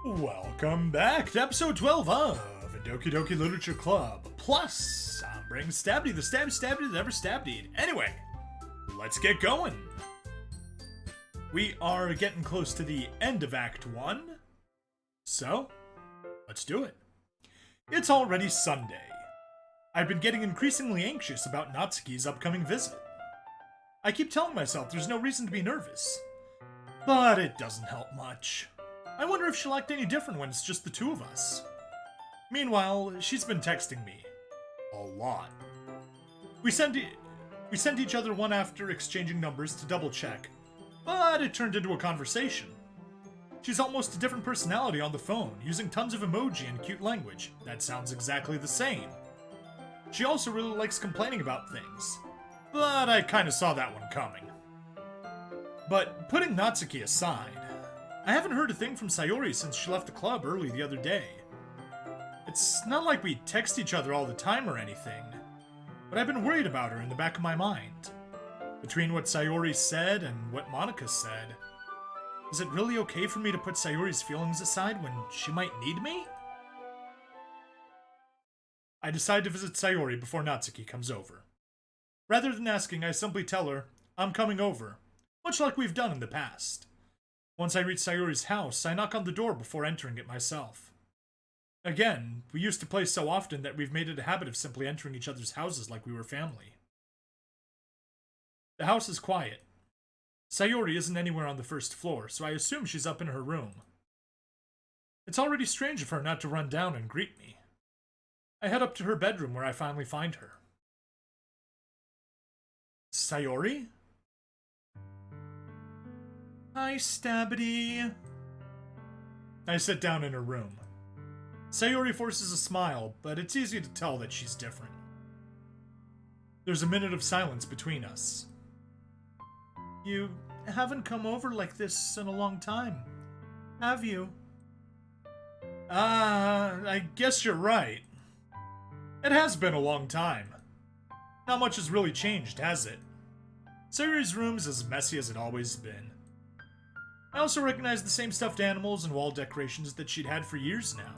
Welcome back to episode 12 of Doki Doki Literature Club. Plus, I'm bringing Stabby, the stabby that ever stabbed. Anyway, let's get going. We are getting close to the end of Act 1, so let's do it. It's already Sunday. I've been getting increasingly anxious about Natsuki's upcoming visit. I keep telling myself there's no reason to be nervous, but it doesn't help much. I wonder if she'll act any different when it's just the two of us. Meanwhile, she's been texting me. A lot. We sent each other one after exchanging numbers to double check, but it turned into a conversation. She's almost a different personality on the phone, using tons of emoji and cute language. That sounds exactly the same. She also really likes complaining about things, but I kinda saw that one coming. But putting Natsuki aside, I haven't heard a thing from Sayori since she left the club early the other day. It's not like we text each other all the time or anything, but I've been worried about her in the back of my mind. Between what Sayori said and what Monica said, is it really okay for me to put Sayori's feelings aside when she might need me? I decide to visit Sayori before Natsuki comes over. Rather than asking, I simply tell her, I'm coming over, much like we've done in the past. Once I reach Sayori's house, I knock on the door before entering it myself. Again, we used to play so often that we've made it a habit of simply entering each other's houses like we were family. The house is quiet. Sayori isn't anywhere on the first floor, so I assume she's up in her room. It's already strange of her not to run down and greet me. I head up to her bedroom where I finally find her. Sayori? Hi, Stabbity. I sit down in her room. Sayori forces a smile, but it's easy to tell that she's different. There's a minute of silence between us. You haven't come over like this in a long time, have you? I guess you're right. It has been a long time. Not much has really changed, has it? Sayori's room's as messy as it always been. I also recognize the same stuffed animals and wall decorations that she'd had for years now.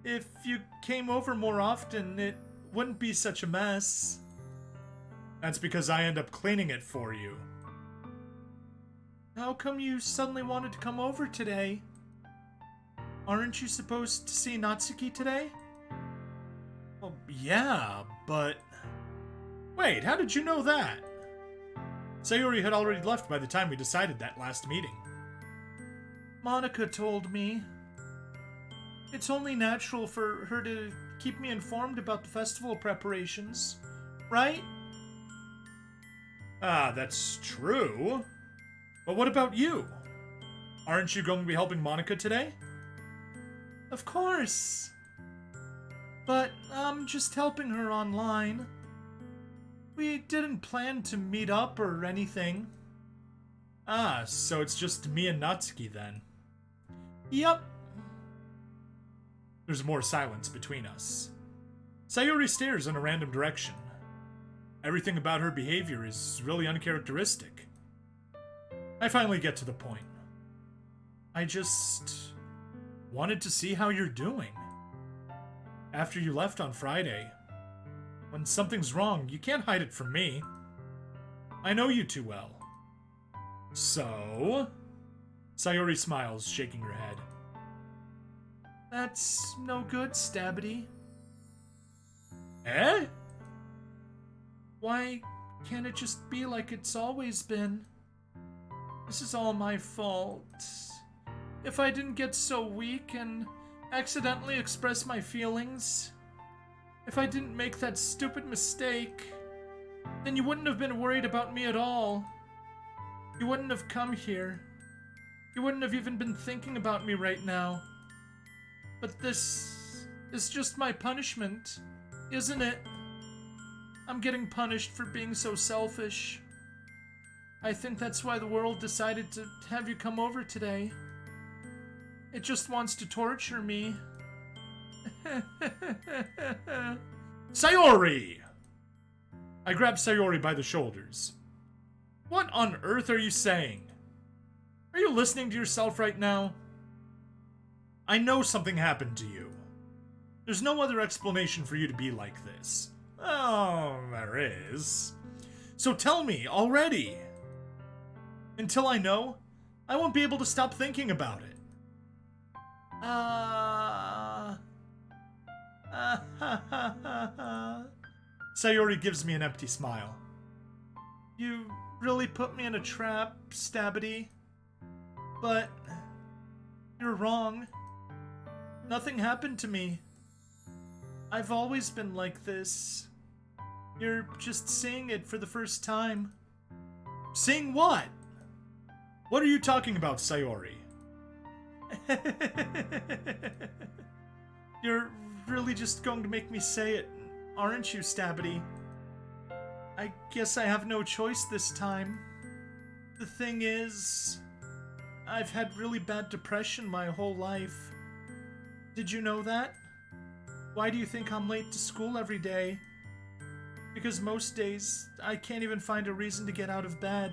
If you came over more often, it wouldn't be such a mess. That's because I end up cleaning it for you. How come you suddenly wanted to come over today? Aren't you supposed to see Natsuki today? Well, yeah, but... Wait, how did you know that? Sayori had already left by the time we decided that last meeting. Monica told me. It's only natural for her to keep me informed about the festival preparations, right? Ah, that's true. But what about you? Aren't you going to be helping Monica today? Of course. But I'm just helping her online. We didn't plan to meet up or anything. Ah, so it's just me and Natsuki then. Yup. There's more silence between us. Sayori stares in a random direction. Everything about her behavior is really uncharacteristic. I finally get to the point. I just wanted to see how you're doing. After you left on Friday, when something's wrong, you can't hide it from me. I know you too well. So? Sayori smiles, shaking her head. That's no good, Stabbity. Eh? Why can't it just be like it's always been? This is all my fault. If I didn't get so weak and accidentally express my feelings, if I didn't make that stupid mistake, then you wouldn't have been worried about me at all. You wouldn't have come here. You wouldn't have even been thinking about me right now. But this is just my punishment, isn't it? I'm getting punished for being so selfish. I think that's why the world decided to have you come over today. It just wants to torture me. Sayori! I grab Sayori by the shoulders. What on earth are you saying? Are you listening to yourself right now? I know something happened to you. There's no other explanation for you to be like this. Oh, there is. So tell me already. Until I know, I won't be able to stop thinking about it. Sayori gives me an empty smile. You really put me in a trap, Stabity. But you're wrong. Nothing happened to me. I've always been like this. You're just seeing it for the first time. Seeing what? What are you talking about, Sayori? You're really just going to make me say it, aren't you, Stabity? I guess I have no choice this time. The thing is, I've had really bad depression my whole life. Did you know that? Why do you think I'm late to school every day? Because most days, I can't even find a reason to get out of bed.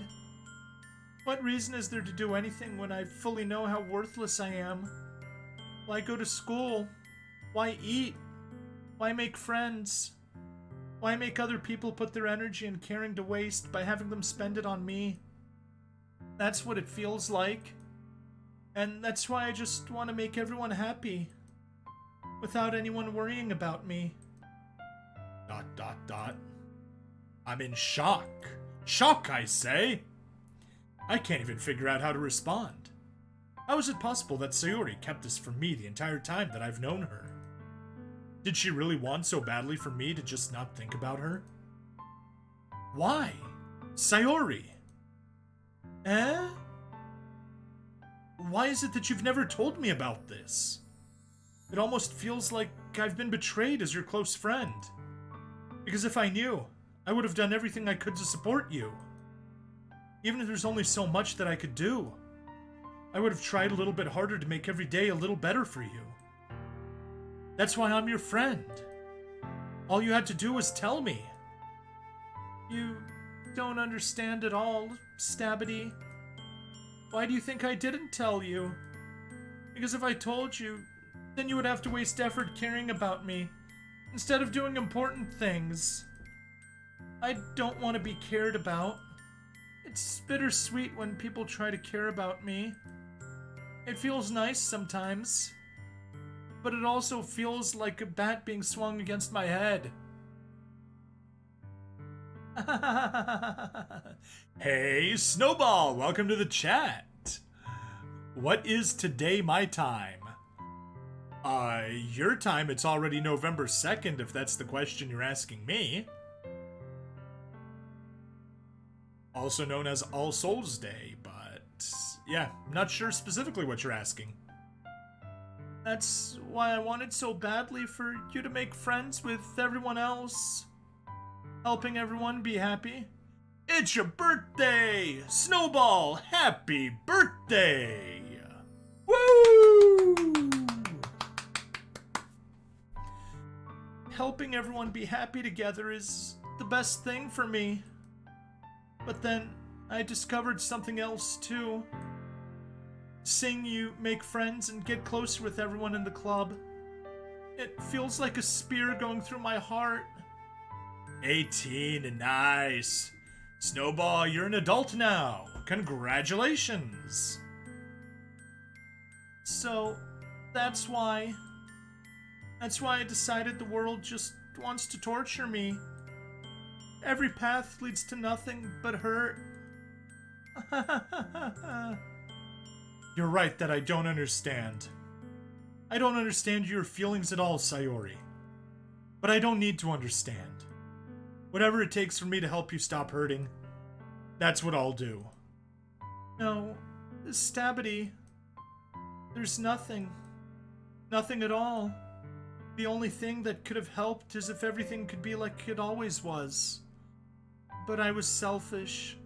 What reason is there to do anything when I fully know how worthless I am? Why go to school? Why eat? Why make friends? Why make other people put their energy and caring to waste by having them spend it on me? That's what it feels like. And that's why I just want to make everyone happy. Without anyone worrying about me. ... I'm in shock. Shock, I say! I can't even figure out how to respond. How is it possible that Sayori kept this from me the entire time that I've known her? Did she really want so badly for me to just not think about her? Why? Sayori! Eh? Why is it that you've never told me about this? It almost feels like I've been betrayed as your close friend. Because if I knew, I would have done everything I could to support you. Even if there's only so much that I could do. I would have tried a little bit harder to make every day a little better for you. That's why I'm your friend. All you had to do was tell me. You don't understand at all, Stabity. Why do you think I didn't tell you? Because if I told you, then you would have to waste effort caring about me, instead of doing important things. I don't want to be cared about. It's bittersweet when people try to care about me. It feels nice sometimes. But it also feels like a bat being swung against my head. Hey, Snowball, welcome to the chat. What is today my time? Your time, it's already November 2nd, if that's the question you're asking me. Also known as All Souls Day, but yeah, not sure specifically what you're asking. That's why I wanted so badly for you to make friends with everyone else. Helping everyone be happy. It's your birthday! Snowball, happy birthday! Woo! Helping everyone be happy together is the best thing for me. But then I discovered something else too. Seeing you make friends and get closer with everyone in the club. It feels like a spear going through my heart. 18, nice. Snowball, you're an adult now. Congratulations. So, that's why I decided the world just wants to torture me. Every path leads to nothing but hurt. You're right that I don't understand. I don't understand your feelings at all, Sayori. But I don't need to understand. Whatever it takes for me to help you stop hurting, that's what I'll do. No, Stabity. There's nothing. Nothing at all. The only thing that could have helped is if everything could be like it always was. But I was selfish.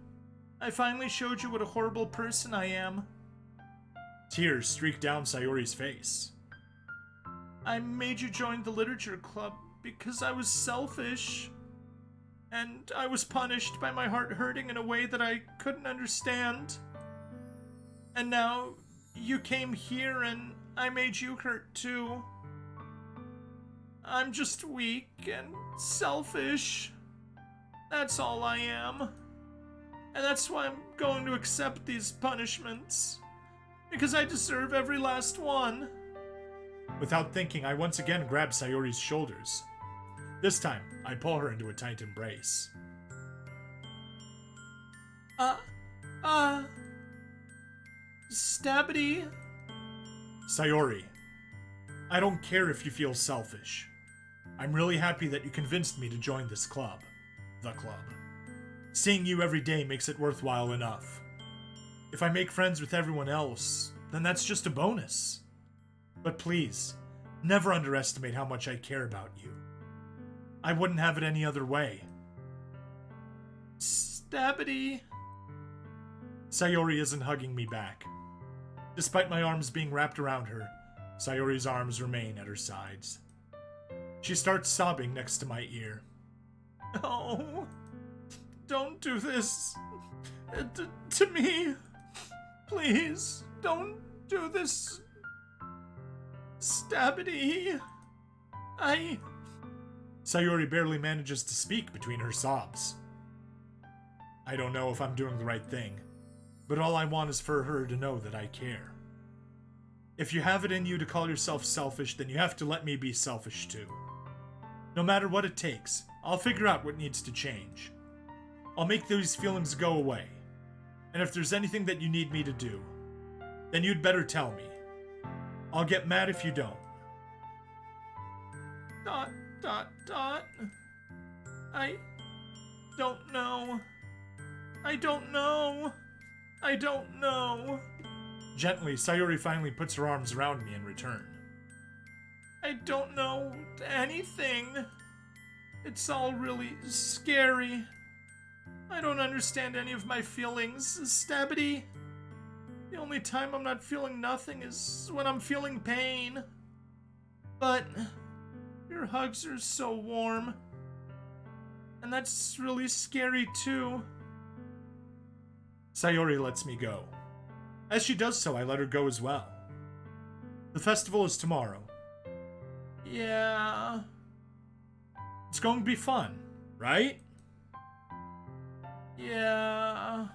I finally showed you what a horrible person I am. Tears streaked down Sayori's face. I made you join the literature club because I was selfish. And I was punished by my heart hurting in a way that I couldn't understand. And now you came here and I made you hurt too. I'm just weak and selfish. That's all I am. And that's why I'm going to accept these punishments. Because I deserve every last one. Without thinking, I once again grab Sayori's shoulders. This time, I pull her into a tight embrace. Stabbity? Sayori, I don't care if you feel selfish. I'm really happy that you convinced me to join this club. The club. Seeing you every day makes it worthwhile enough. If I make friends with everyone else, then that's just a bonus. But please, never underestimate how much I care about you. I wouldn't have it any other way. Stabbity. Sayori isn't hugging me back. Despite my arms being wrapped around her, Sayori's arms remain at her sides. She starts sobbing next to my ear. Oh, don't do this to me. Please, don't do this. Stabbity. Sayori barely manages to speak between her sobs. I don't know if I'm doing the right thing, but all I want is for her to know that I care. If you have it in you to call yourself selfish, then you have to let me be selfish too. No matter what it takes, I'll figure out what needs to change. I'll make those feelings go away. And if there's anything that you need me to do, then you'd better tell me. I'll get mad if you don't. ... I don't know. I don't know. Gently, Sayori finally puts her arms around me in return. I don't know anything. It's all really scary. I don't understand any of my feelings, Stabbity. The only time I'm not feeling nothing is when I'm feeling pain. But your hugs are so warm. And that's really scary too. Sayori lets me go. As she does so, I let her go as well. The festival is tomorrow. Yeah. It's going to be fun, right? Yeah.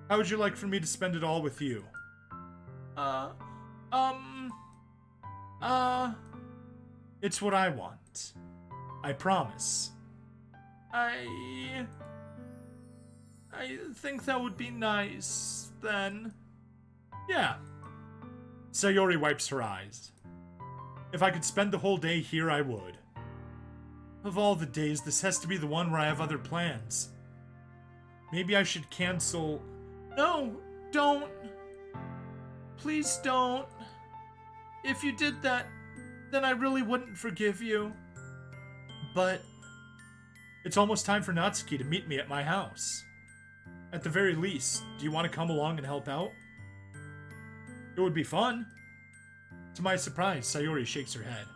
How would you like for me to spend it all with you? It's what I want. I promise. I think that would be nice, then. Yeah. Sayori wipes her eyes. If I could spend the whole day here, I would. Of all the days, this has to be the one where I have other plans. Maybe I should cancel... No, don't. Please don't. If you did that, then I really wouldn't forgive you. But it's almost time for Natsuki to meet me at my house. At the very least, do you want to come along and help out? It would be fun. To my surprise, Sayori shakes her head.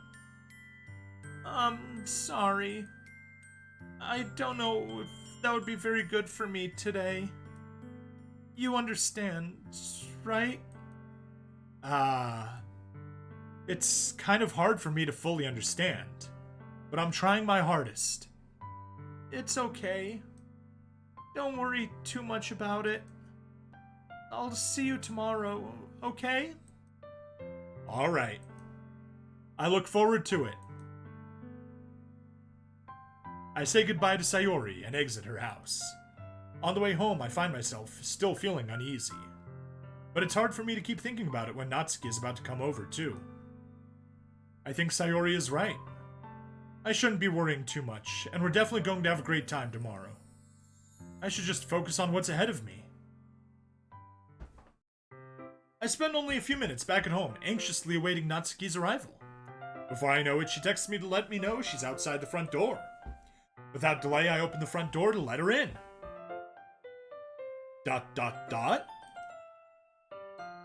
Sorry. I don't know if that would be very good for me today. You understand, right? It's kind of hard for me to fully understand, but I'm trying my hardest. It's okay. Don't worry too much about it. I'll see you tomorrow, okay? All right. I look forward to it. I say goodbye to Sayori and exit her house. On the way home, I find myself still feeling uneasy. But it's hard for me to keep thinking about it when Natsuki is about to come over, too. I think Sayori is right. I shouldn't be worrying too much, and we're definitely going to have a great time tomorrow. I should just focus on what's ahead of me. I spend only a few minutes back at home, anxiously awaiting Natsuki's arrival. Before I know it, she texts me to let me know she's outside the front door. Without delay, I open the front door to let her in. ...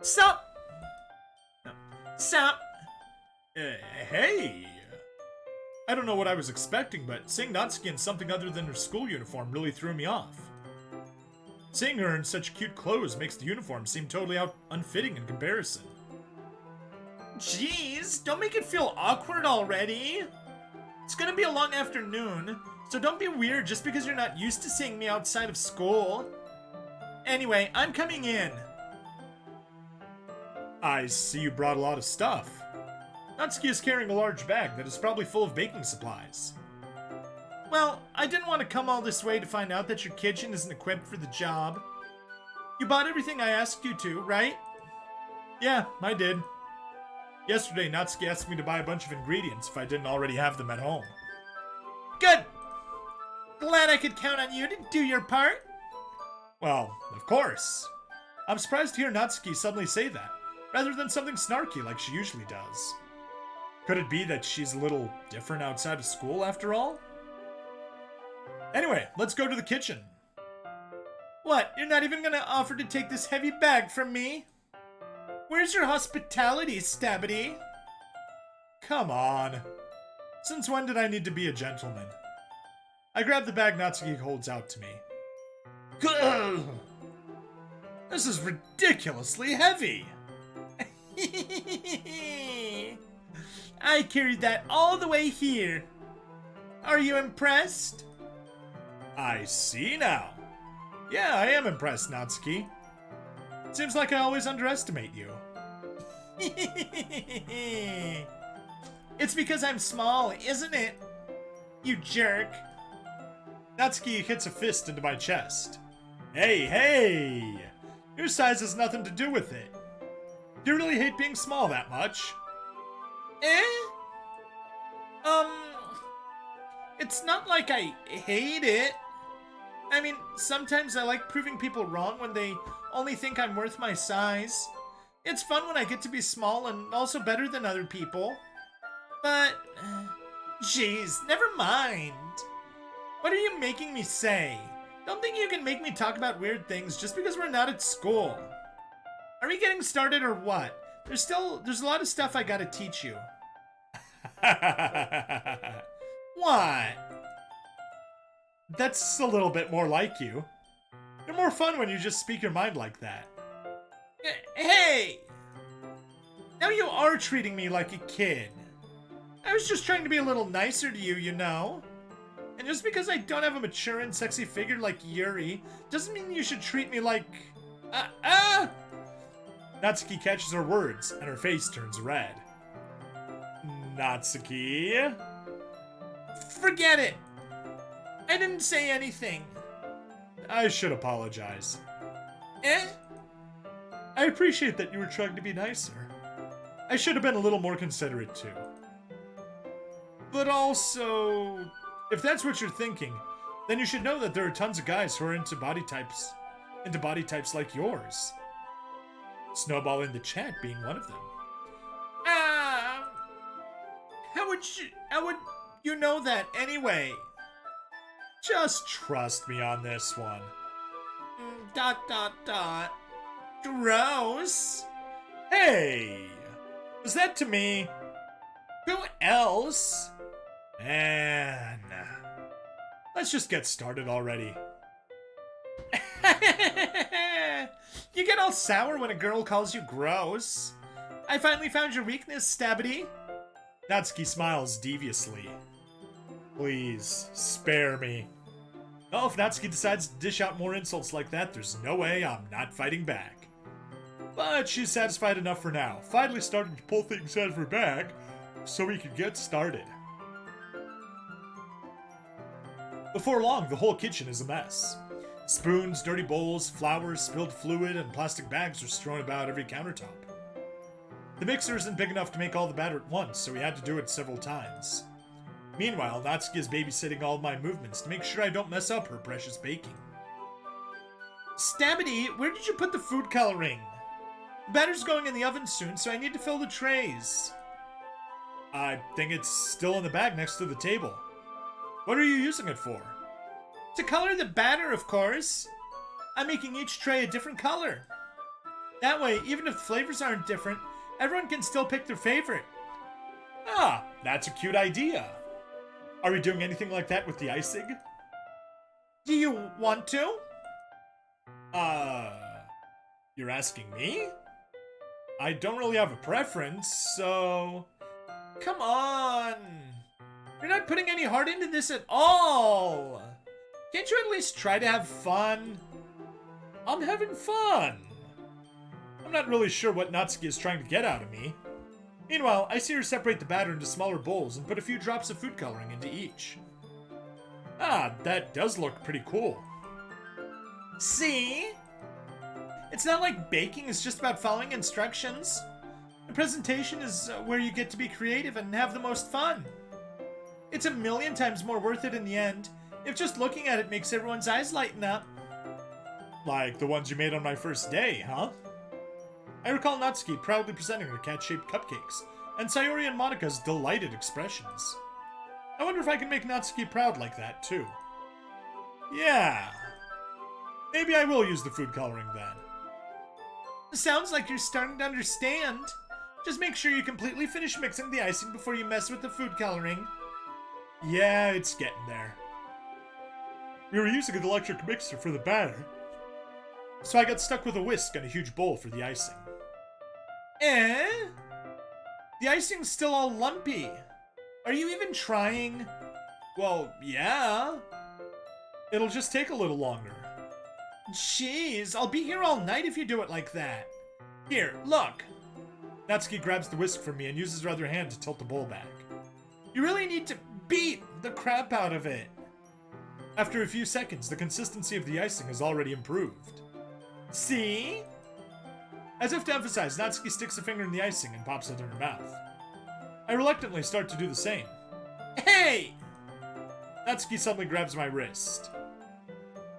Sup? Sup? Hey! I don't know what I was expecting, but seeing Natsuki in something other than her school uniform really threw me off. Seeing her in such cute clothes makes the uniform seem totally unfitting in comparison. Jeez, don't make it feel awkward already. It's gonna be a long afternoon, so don't be weird just because you're not used to seeing me outside of school. Anyway, I'm coming in. I see you brought a lot of stuff. Natsuki is carrying a large bag that is probably full of baking supplies. Well, I didn't want to come all this way to find out that your kitchen isn't equipped for the job. You bought everything I asked you to, right? Yeah, I did. Yesterday, Natsuki asked me to buy a bunch of ingredients if I didn't already have them at home. Good! Glad I could count on you to do your part. Well, of course. I'm surprised to hear Natsuki suddenly say that, rather than something snarky like she usually does. Could it be that she's a little different outside of school after all? Anyway, let's go to the kitchen. What, you're not even gonna offer to take this heavy bag from me? Where's your hospitality, Stabity? Come on. Since when did I need to be a gentleman? I grab the bag Natsuki holds out to me. Ugh. This is ridiculously heavy. I carried that all the way here. Are you impressed? I see now. Yeah, I am impressed, Natsuki. Seems like I always underestimate you. It's because I'm small, isn't it? You jerk. Natsuki hits a fist into my chest. Hey! Your size has nothing to do with it. Do you really hate being small that much? It's not like I hate it. I mean, sometimes I like proving people wrong when they only think I'm worth my size. It's fun when I get to be small and also better than other people. But, jeez, never mind. What are you making me say? Don't think you can make me talk about weird things just because we're not at school. Are we getting started or what? There's a lot of stuff I gotta teach you. What? That's a little bit more like you. You're more fun when you just speak your mind like that. Hey! Now you are treating me like a kid. I was just trying to be a little nicer to you, you know? And just because I don't have a mature and sexy figure like Yuri, doesn't mean you should treat me like... Natsuki catches her words, and her face turns red. Natsuki? Forget it! I didn't say anything. I should apologize. I appreciate that you were trying to be nicer. I should have been a little more considerate too. But also, if that's what you're thinking, then you should know that there are tons of guys who are into body types like yours. Snowball in the chat being one of them. How would you know that anyway? Just trust me on this one. ... Gross. Hey! Was that to me? Who else? Man. Let's just get started already. You get all sour when a girl calls you gross. I finally found your weakness, Stabity. Natsuki smiles deviously. Please, spare me. Oh, if Natsuki decides to dish out more insults like that, there's no way I'm not fighting back. But she's satisfied enough for now, finally starting to pull things out of her bag so we can get started. Before long, the whole kitchen is a mess. Spoons, dirty bowls, flowers, spilled fluid, and plastic bags are strewn about every countertop. The mixer isn't big enough to make all the batter at once, so we had to do it several times. Meanwhile, Natsuki is babysitting all of my movements to make sure I don't mess up her precious baking. Stabity, where did you put the food coloring? The batter's going in the oven soon, so I need to fill the trays. I think it's still in the bag next to the table. What are you using it for? To color the batter, of course. I'm making each tray a different color. That way, even if the flavors aren't different, everyone can still pick their favorite. Ah, that's a cute idea. Are we doing anything like that with the icing? Do you want to? You're asking me? I don't really have a preference, so... Come on! You're not putting any heart into this at all! Can't you at least try to have fun? I'm having fun! I'm not really sure what Natsuki is trying to get out of me. Meanwhile, I see her separate the batter into smaller bowls and put a few drops of food coloring into each. Ah, that does look pretty cool. See? It's not like baking is just about following instructions. The presentation is where you get to be creative and have the most fun. It's a million times more worth it in the end, if just looking at it makes everyone's eyes lighten up. Like the ones you made on my first day, huh? I recall Natsuki proudly presenting her cat-shaped cupcakes, and Sayori and Monika's delighted expressions. I wonder if I can make Natsuki proud like that, too. Yeah. Maybe I will use the food coloring then. Sounds like you're starting to understand. Just make sure you completely finish mixing the icing before you mess with the food coloring. Yeah, it's getting there. We were using an electric mixer for the batter, so I got stuck with a whisk and a huge bowl for the icing. The icing's still all lumpy. Are you even trying? Well, yeah. It'll just take a little longer. Jeez, I'll be here all night if you do it like that. Here, look. Natsuki grabs the whisk from me and uses her other hand to tilt the bowl back. You really need to beat the crap out of it. After a few seconds, the consistency of the icing has already improved. See? As if to emphasize, Natsuki sticks a finger in the icing and pops it in her mouth. I reluctantly start to do the same. Hey! Natsuki suddenly grabs my wrist.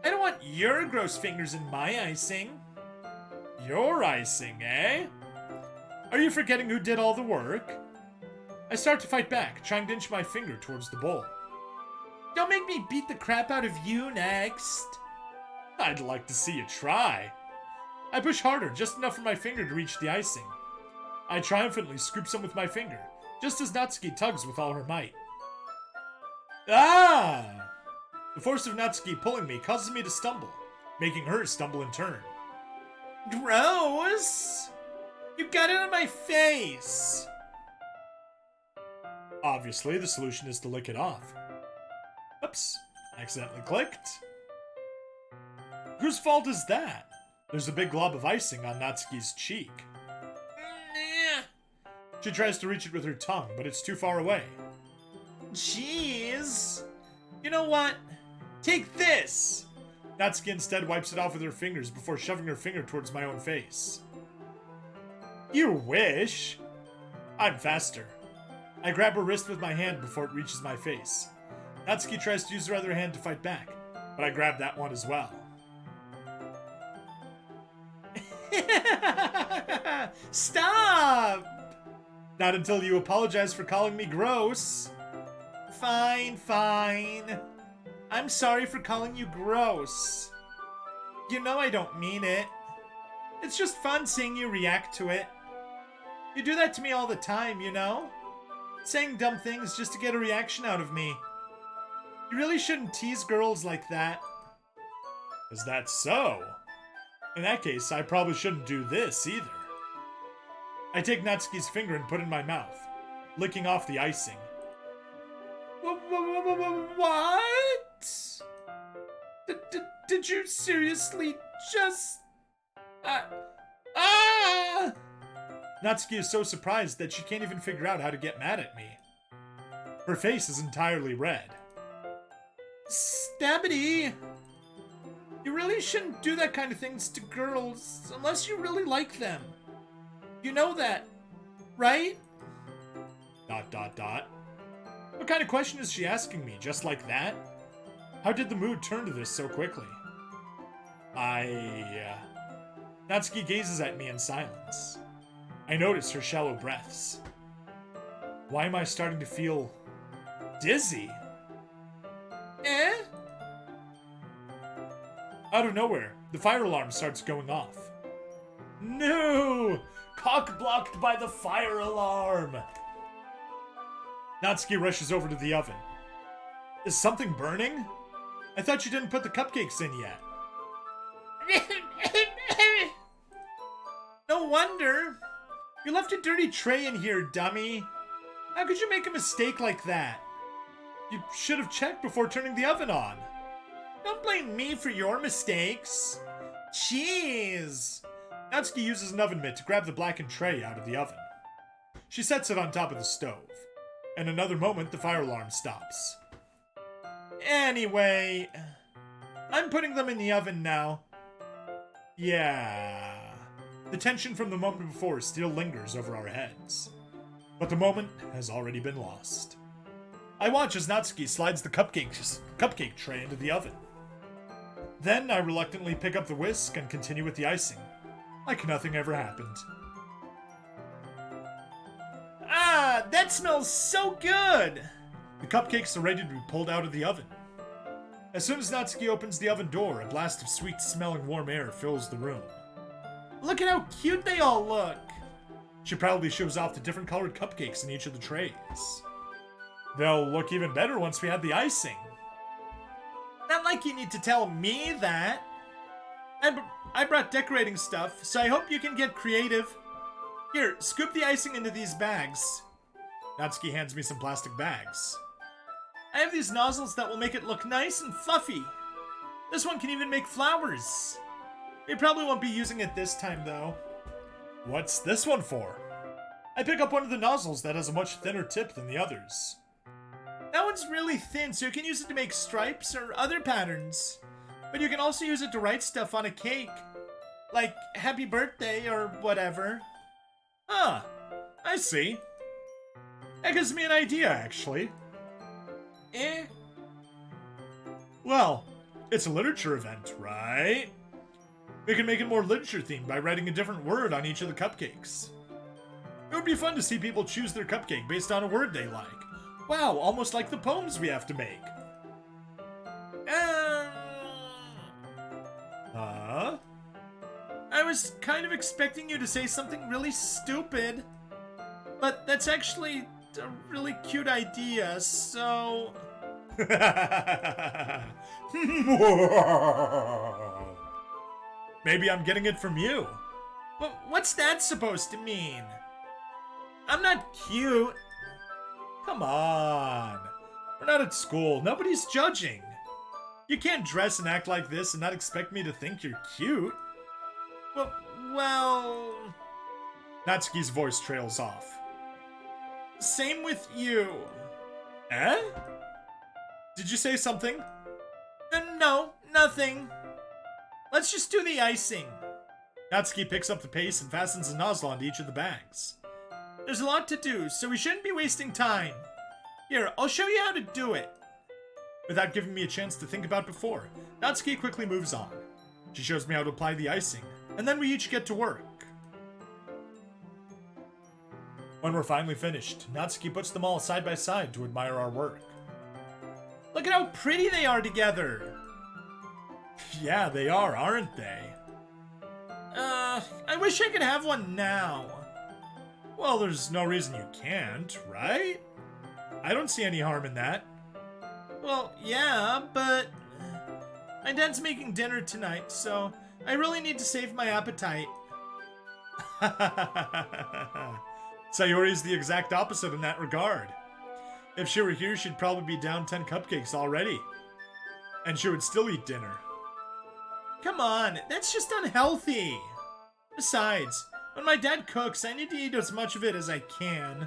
I don't want your gross fingers in my icing. Your icing, eh? Are you forgetting who did all the work? I start to fight back, trying to inch my finger towards the bowl. Don't make me beat the crap out of you next. I'd like to see you try. I push harder, just enough for my finger to reach the icing. I triumphantly scoop some with my finger, just as Natsuki tugs with all her might. Ah! The force of Natsuki pulling me causes me to stumble, making her stumble in turn. Gross! You got it on my face! Obviously, the solution is to lick it off. Oops, accidentally clicked. Whose fault is that? There's a big glob of icing on Natsuki's cheek. She tries to reach it with her tongue, but it's too far away. Jeez. You know what? Take this! Natsuki instead wipes it off with her fingers before shoving her finger towards my own face. You wish! I'm faster. I grab her wrist with my hand before it reaches my face. Natsuki tries to use her other hand to fight back, but I grab that one as well. Stop! Not until you apologize for calling me gross. Fine, fine. I'm sorry for calling you gross. You know I don't mean it. It's just fun seeing you react to it. You do that to me all the time, you know? Saying dumb things just to get a reaction out of me. You really shouldn't tease girls like that. Is that so? In that case, I probably shouldn't do this either. I take Natsuki's finger and put it in my mouth, licking off the icing. What? Did you seriously just... Natsuki is so surprised that she can't even figure out how to get mad at me. Her face is entirely red. Stabbity! You really shouldn't do that kind of things to girls unless you really like them. You know that, right? ... What kind of question is she asking me, just like that? How did the mood turn to this so quickly? Natsuki gazes at me in silence. I notice her shallow breaths. Why am I starting to feel dizzy? Out of nowhere, the fire alarm starts going off. No! Cock blocked by the fire alarm! Natsuki rushes over to the oven. Is something burning? I thought you didn't put the cupcakes in yet. No wonder. You left a dirty tray in here, dummy. How could you make a mistake like that? You should have checked before turning the oven on. Don't blame me for your mistakes. Jeez. Natsuki uses an oven mitt to grab the blackened tray out of the oven. She sets it on top of the stove. In another moment, the fire alarm stops. Anyway, I'm putting them in the oven now. Yeah. The tension from the moment before still lingers over our heads. But the moment has already been lost. I watch as Natsuki slides the cupcake tray into the oven. Then I reluctantly pick up the whisk and continue with the icing, like nothing ever happened. Ah, that smells so good! The cupcakes are ready to be pulled out of the oven. As soon as Natsuki opens the oven door, a blast of sweet-smelling warm air fills the room. Look at how cute they all look! She proudly shows off the different colored cupcakes in each of the trays. They'll look even better once we add the icing. Not like you need to tell me that. I brought decorating stuff, so I hope you can get creative. Here, scoop the icing into these bags. Natsuki hands me some plastic bags. I have these nozzles that will make it look nice and fluffy. This one can even make flowers. We probably won't be using it this time, though. What's this one for? I pick up one of the nozzles that has a much thinner tip than the others. That one's really thin, so you can use it to make stripes or other patterns. But you can also use it to write stuff on a cake. Like, happy birthday or whatever. Ah, I see. That gives me an idea, actually. Well, it's a literature event, right? We can make it more literature-themed by writing a different word on each of the cupcakes. It would be fun to see people choose their cupcake based on a word they like. Wow, almost like the poems we have to make. I was kind of expecting you to say something really stupid. But that's actually a really cute idea, so... Maybe I'm getting it from you. What's that supposed to mean? I'm not cute. Come on. We're not at school. Nobody's judging. You can't dress and act like this and not expect me to think you're cute. Well... Natsuki's voice trails off. Same with you. Eh? Did you say something? No, nothing. Let's just do the icing. Natsuki picks up the paste and fastens a nozzle onto each of the bags. There's a lot to do, so we shouldn't be wasting time. Here, I'll show you how to do it. Without giving me a chance to think about before, Natsuki quickly moves on. She shows me how to apply the icing, and then we each get to work. When we're finally finished, Natsuki puts them all side by side to admire our work. Look at how pretty they are together! Yeah, they are, aren't they? I wish I could have one now. Well, there's no reason you can't, right? I don't see any harm in that. Well, yeah, but... My dad's making dinner tonight, so I really need to save my appetite. Sayori's the exact opposite in that regard. If she were here, she'd probably be down 10 cupcakes already. And she would still eat dinner. Come on, that's just unhealthy. Besides, when my dad cooks, I need to eat as much of it as I can.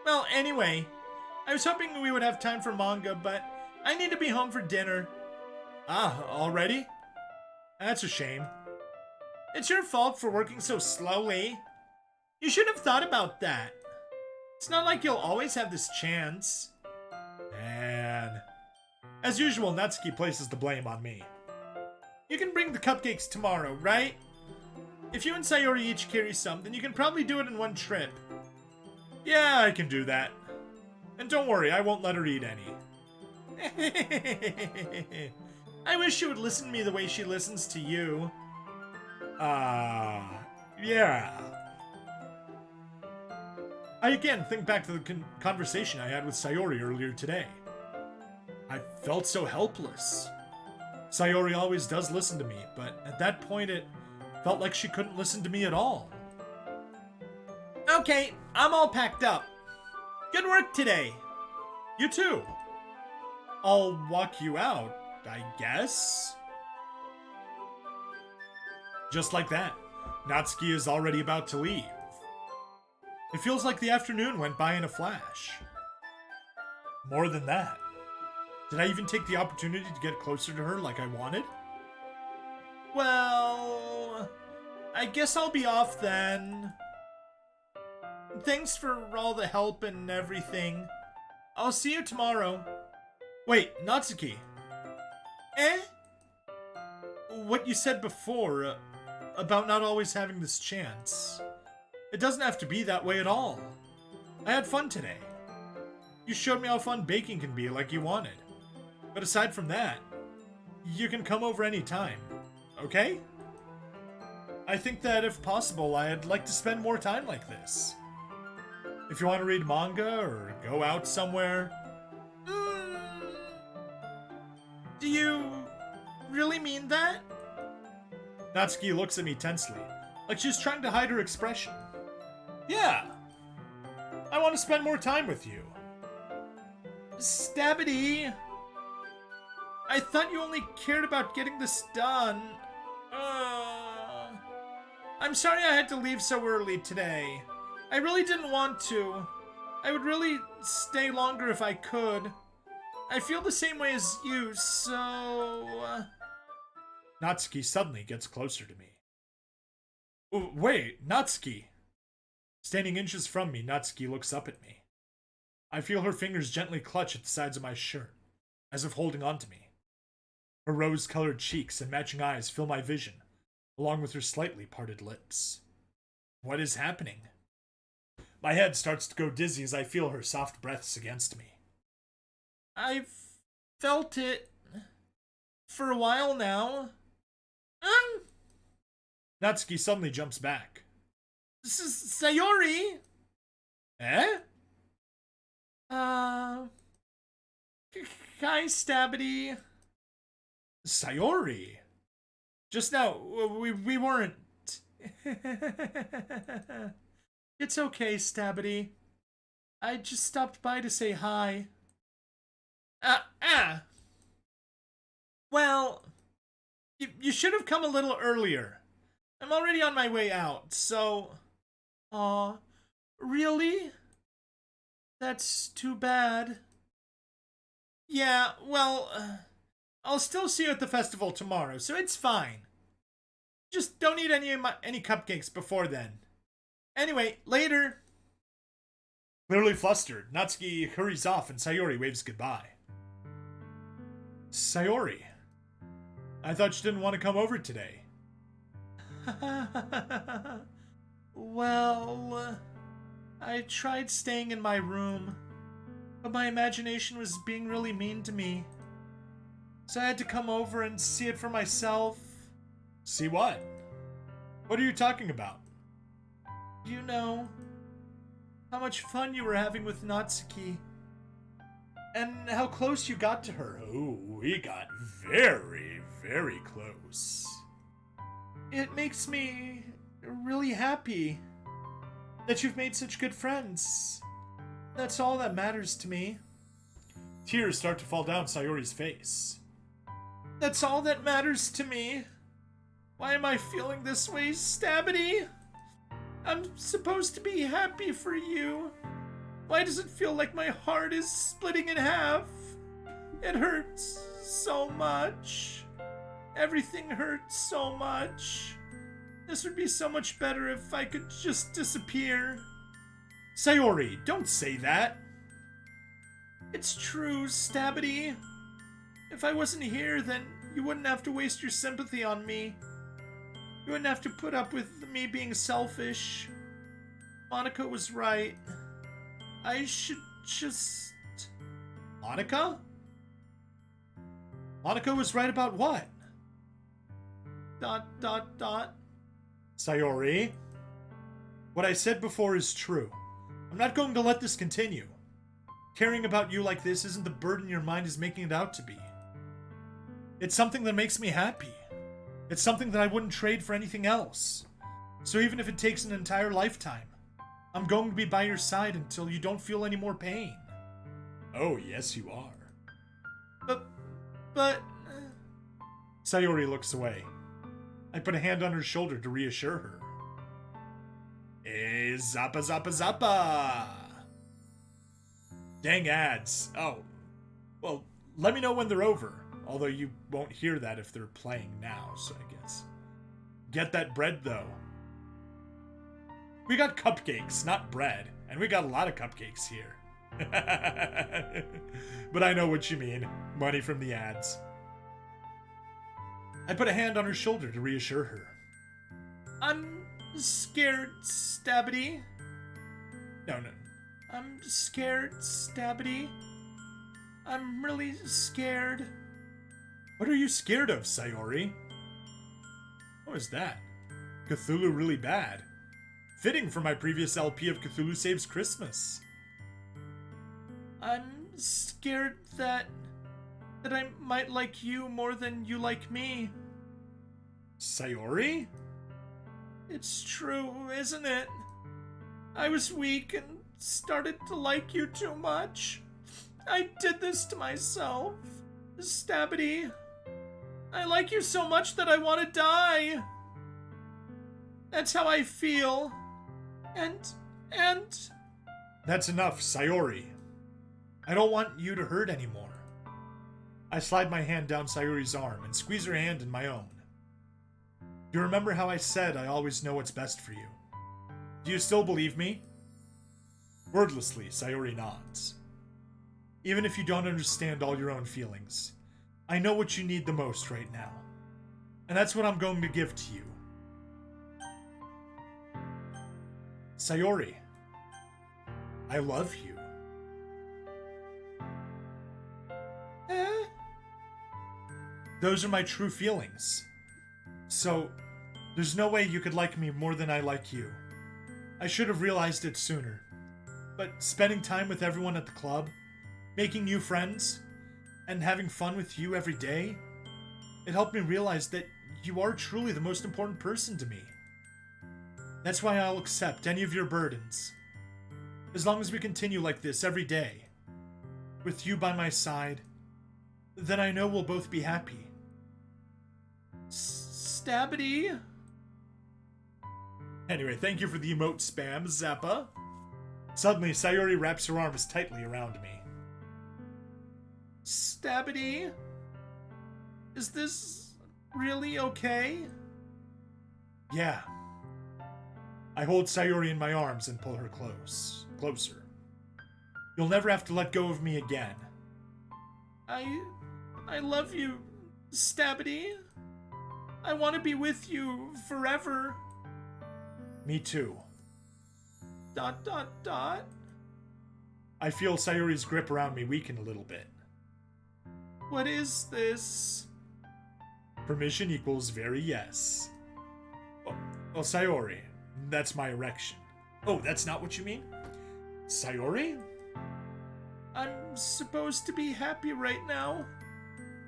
Well, anyway, I was hoping we would have time for manga, but I need to be home for dinner. Ah, already? That's a shame. It's your fault for working so slowly. You should have thought about that. It's not like you'll always have this chance. Man. As usual, Natsuki places the blame on me. You can bring the cupcakes tomorrow, right? If you and Sayori each carry some, then you can probably do it in one trip. Yeah, I can do that. And don't worry, I won't let her eat any. I wish she would listen to me the way she listens to you. Yeah. I again think back to the conversation I had with Sayori earlier today. I felt so helpless. Sayori always does listen to me, but at that point it Felt like she couldn't listen to me at all. Okay, I'm all packed up. Good work today. You too. I'll walk you out, I guess. Just like that, Natsuki is already about to leave. It feels like the afternoon went by in a flash. More than that. Did I even take the opportunity to get closer to her like I wanted? Well, I guess I'll be off then. Thanks for all the help and everything. I'll see you tomorrow. Wait, Natsuki. Eh? What you said before, about not always having this chance. It doesn't have to be that way at all. I had fun today. You showed me how fun baking can be like you wanted. But aside from that, you can come over anytime, okay? I think that if possible, I'd like to spend more time like this. If you want to read manga or go out somewhere. Do you really mean that? Natsuki looks at me tensely, like she's trying to hide her expression. Yeah. I want to spend more time with you. Stabbity. I thought you only cared about getting this done. I'm sorry I had to leave so early today. I really didn't want to. I would really stay longer if I could. I feel the same way as you, so... Natsuki suddenly gets closer to me. Oh, wait, Natsuki. Standing inches from me, Natsuki looks up at me. I feel her fingers gently clutch at the sides of my shirt, as if holding on to me. Her rose-colored cheeks and matching eyes fill my vision, along with her slightly parted lips. What is happening? My head starts to go dizzy as I feel her soft breaths against me. I've felt it for a while now. Natsuki suddenly jumps back. This is Sayori! Eh? Hi, Stabbity. Sayori? Just now, we weren't... It's okay, Stabbity. I just stopped by to say hi. Well, you should have come a little earlier. I'm already on my way out, so... Aw, really? That's too bad. Yeah, well, I'll still see you at the festival tomorrow, so it's fine. Just don't eat any cupcakes before then. Anyway, later. Clearly flustered, Natsuki hurries off and Sayori waves goodbye. Sayori, I thought you didn't want to come over today. Well, I tried staying in my room, but my imagination was being really mean to me. So I had to come over and see it for myself. See what? What are you talking about? You know, how much fun you were having with Natsuki. And how close you got to her. Oh, we got very, very close. It makes me really happy that you've made such good friends. That's all that matters to me. Tears start to fall down Sayori's face. That's all that matters to me. Why am I feeling this way, Stabbity? I'm supposed to be happy for you. Why does it feel like my heart is splitting in half? It hurts so much. Everything hurts so much. This would be so much better if I could just disappear. Sayori, don't say that. It's true, Stabbity. If I wasn't here, then you wouldn't have to waste your sympathy on me. You wouldn't have to put up with me being selfish. Monica was right. I should just... Monica? Monica was right about what? ... Sayori, what I said before is true. I'm not going to let this continue. Caring about you like this isn't the burden your mind is making it out to be. It's something that makes me happy. It's something that I wouldn't trade for anything else. So even if it takes an entire lifetime, I'm going to be by your side until you don't feel any more pain. Oh, yes you are. But... Sayori looks away. I put a hand on her shoulder to reassure her. Hey, zappa zappa zappa! Dang ads. Oh, well, let me know when they're over. Although you won't hear that if they're playing now, so I guess. Get that bread, though. We got cupcakes, not bread. And we got a lot of cupcakes here. But I know what you mean. Money from the ads. I put a hand on her shoulder to reassure her. I'm scared, Stabbity. No. I'm scared, Stabbity. I'm really scared. What are you scared of, Sayori? What was that? Cthulhu really bad. Fitting for my previous LP of Cthulhu Saves Christmas. I'm scared that I might like you more than you like me. Sayori? It's true, isn't it? I was weak and started to like you too much. I did this to myself. Stabbity. I like you so much that I want to die. That's how I feel. And... That's enough, Sayori. I don't want you to hurt anymore. I slide my hand down Sayori's arm and squeeze her hand in my own. You remember how I said I always know what's best for you? Do you still believe me? Wordlessly, Sayori nods. Even if you don't understand all your own feelings, I know what you need the most right now. And that's what I'm going to give to you. Sayori, I love you. Those are my true feelings. So, there's no way you could like me more than I like you. I should have realized it sooner. But spending time with everyone at the club, making new friends, and having fun with you every day, it helped me realize that you are truly the most important person to me. That's why I'll accept any of your burdens. As long as we continue like this every day, with you by my side, then I know we'll both be happy. Stabbity? Anyway, thank you for the emote spam, Zappa. Suddenly, Sayori wraps her arms tightly around me. Stabbity? Is this really okay? Yeah. I hold Sayori in my arms and pull her closer. You'll never have to let go of me again. I love you, Stabbity. I want to be with you forever. Me too. ... I feel Sayori's grip around me weaken a little bit. What is this? Permission equals very yes. Oh, Sayori, that's my erection. Oh, that's not what you mean? Sayori? I'm supposed to be happy right now.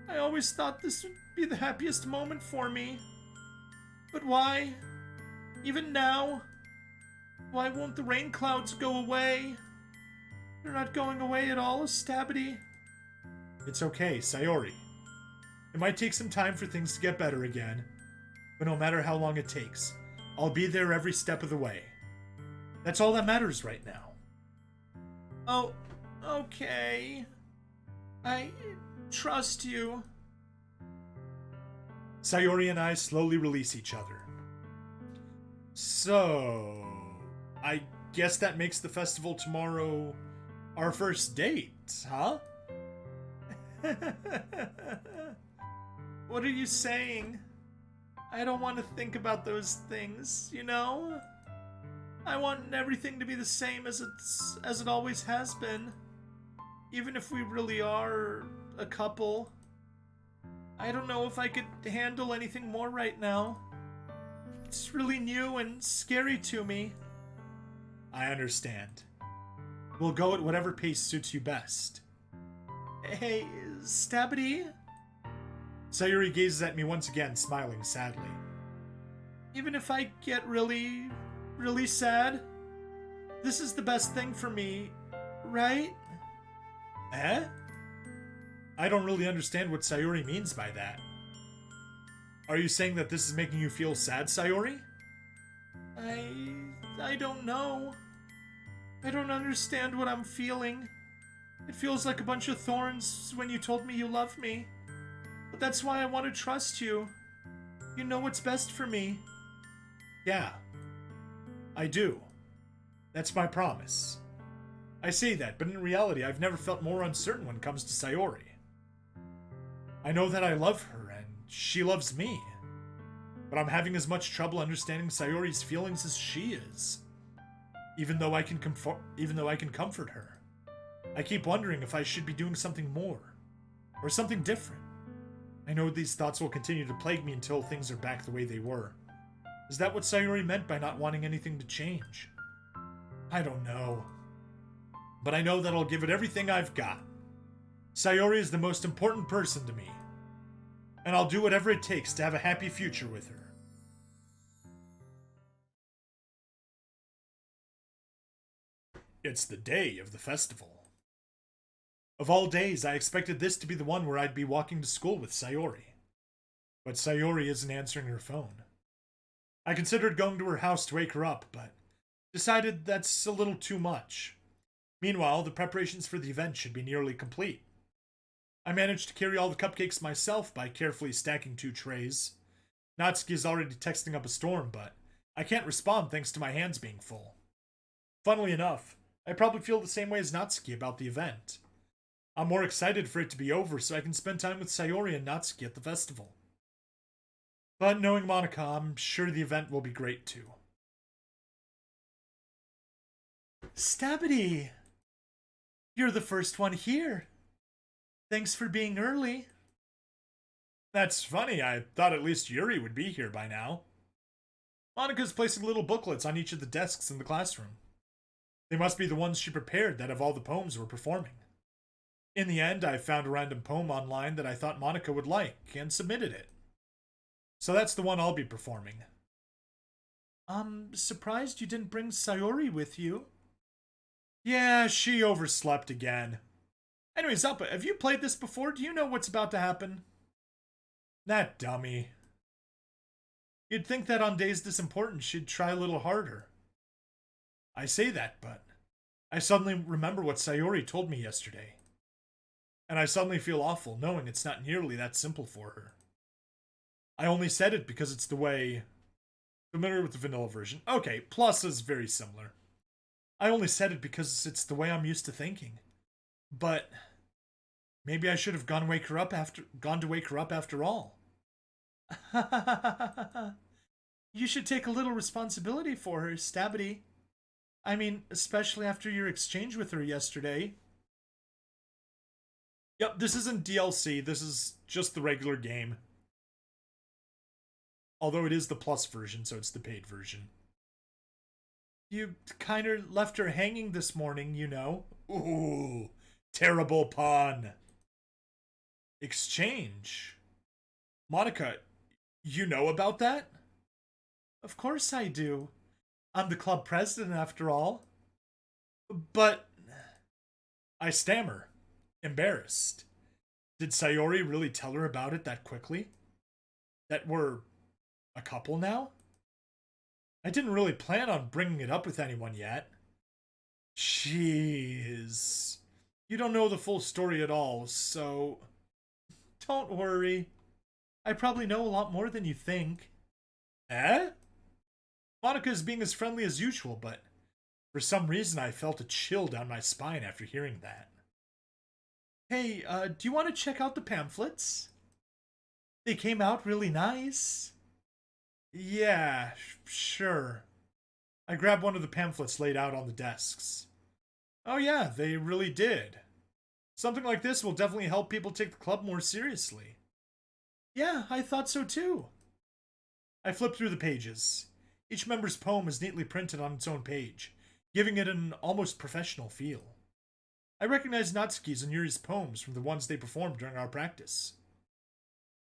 I always thought this would be the happiest moment for me. But why? Even now? Why won't the rain clouds go away? They're not going away at all, Stabbity. It's okay, Sayori. It might take some time for things to get better again, but no matter how long it takes, I'll be there every step of the way. That's all that matters right now. Oh, okay. I trust you. Sayori and I slowly release each other. So, I guess that makes the festival tomorrow our first date, huh? What are you saying? I don't want to think about those things, you know? I want everything to be the same as it always has been. Even if we really are a couple. I don't know if I could handle anything more right now. It's really new and scary to me. I understand. We'll go at whatever pace suits you best. Hey, Stabbity? Sayori gazes at me once again, smiling sadly. Even if I get really, really sad, this is the best thing for me, right? Eh? I don't really understand what Sayori means by that. Are you saying that this is making you feel sad, Sayori? I don't know. I don't understand what I'm feeling. It feels like a bunch of thorns when you told me you love me. But that's why I want to trust you. You know what's best for me. Yeah, I do. That's my promise. I say that, but in reality, I've never felt more uncertain when it comes to Sayori. I know that I love her, and she loves me. But I'm having as much trouble understanding Sayori's feelings as she is. Even though I can comfort her. I keep wondering if I should be doing something more. Or something different. I know these thoughts will continue to plague me until things are back the way they were. Is that what Sayori meant by not wanting anything to change? I don't know. But I know that I'll give it everything I've got. Sayori is the most important person to me. And I'll do whatever it takes to have a happy future with her. It's the day of the festival. Of all days, I expected this to be the one where I'd be walking to school with Sayori. But Sayori isn't answering her phone. I considered going to her house to wake her up, but decided that's a little too much. Meanwhile, the preparations for the event should be nearly complete. I managed to carry all the cupcakes myself by carefully stacking 2 trays. Natsuki is already texting up a storm, but I can't respond thanks to my hands being full. Funnily enough, I probably feel the same way as Natsuki about the event. I'm more excited for it to be over so I can spend time with Sayori and Natsuki at the festival. But knowing Monika, I'm sure the event will be great too. Stabity! You're the first one here. Thanks for being early. That's funny, I thought at least Yuri would be here by now. Monika's placing little booklets on each of the desks in the classroom. They must be the ones she prepared that have all the poems we're performing. In the end, I found a random poem online that I thought Monika would like, and submitted it. So that's the one I'll be performing. I'm surprised you didn't bring Sayori with you. Yeah, she overslept again. Anyways, Alpa, have you played this before? Do you know what's about to happen? That dummy. You'd think that on days this important she'd try a little harder. I say that, but I suddenly remember what Sayori told me yesterday. And I suddenly feel awful knowing it's not nearly that simple for her. I only said it because it's the way... Familiar with the vanilla version? Okay, Plus is very similar. I only said it because it's the way I'm used to thinking. But maybe I should have gone to wake her up after all. You should take a little responsibility for her, Stabity. I mean, especially after your exchange with her yesterday. Yep, this isn't DLC, this is just the regular game. Although it is the Plus version, so it's the paid version. You kinda left her hanging this morning, you know. Ooh, terrible pun. Exchange? Monika, you know about that? Of course I do. I'm the club president after all. But... I stammer, embarrassed. Did Sayori really tell her about it that quickly? That we're a couple now? I didn't really plan on bringing it up with anyone yet. Jeez. You don't know the full story at all, so... Don't worry. I probably know a lot more than you think. Eh? Monika is being as friendly as usual, but for some reason I felt a chill down my spine after hearing that. Hey, do you want to check out the pamphlets? They came out really nice. Yeah, sure. I grabbed one of the pamphlets laid out on the desks. Oh yeah, they really did. Something like this will definitely help people take the club more seriously. Yeah, I thought so too. I flipped through the pages. Each member's poem is neatly printed on its own page, giving it an almost professional feel. I recognized Natsuki's and Yuri's poems from the ones they performed during our practice.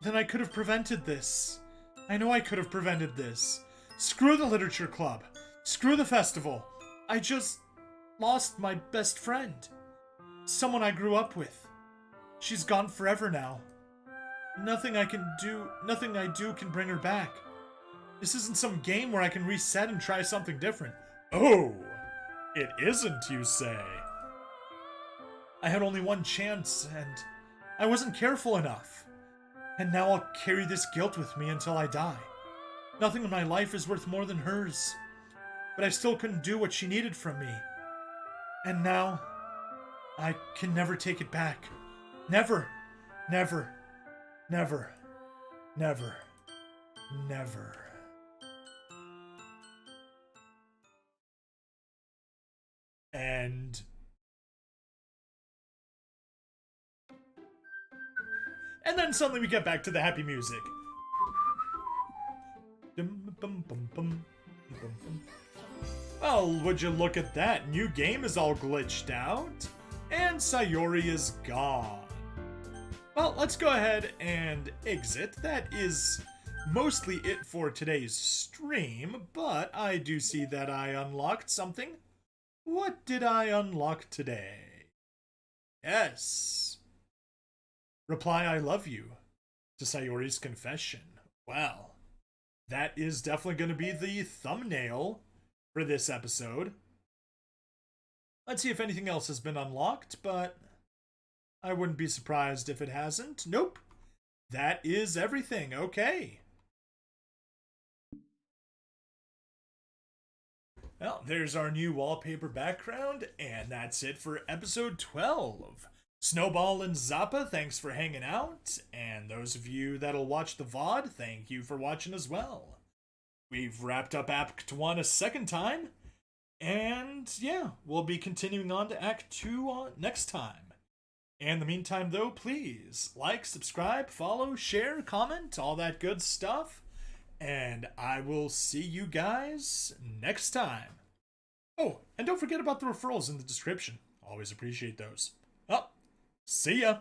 Then I could have prevented this. I know I could have prevented this. Screw the literature club. Screw the festival. I just lost my best friend. Someone I grew up with. She's gone forever now. Nothing I do can bring her back. This isn't some game where I can reset and try something different. Oh, it isn't, you say? I had only one chance, and I wasn't careful enough. And now I'll carry this guilt with me until I die. Nothing in my life is worth more than hers. But I still couldn't do what she needed from me. And now, I can never take it back. Never, never, never, never, never. And then suddenly we get back to the happy music. Well, would you look at that? New game is all glitched out, and Sayori is gone. Well, let's go ahead and exit. That is mostly it for today's stream, but I do see that I unlocked something. What did I unlock today? Yes. Reply I love you to Sayori's confession. Well, that is definitely going to be the thumbnail for this episode. Let's see if anything else has been unlocked, but I wouldn't be surprised if it hasn't. Nope. That is everything. Okay. Well, there's our new wallpaper background, and that's it for episode 12. Snowball and Zappa, thanks for hanging out, and those of you that'll watch the VOD, thank you for watching as well. We've wrapped up Act 1 a second time, and yeah, we'll be continuing on to Act 2 next time. In the meantime, though, please like, subscribe, follow, share, comment, all that good stuff, and I will see you guys next time. Oh, and don't forget about the referrals in the description. Always appreciate those. Oh, see ya!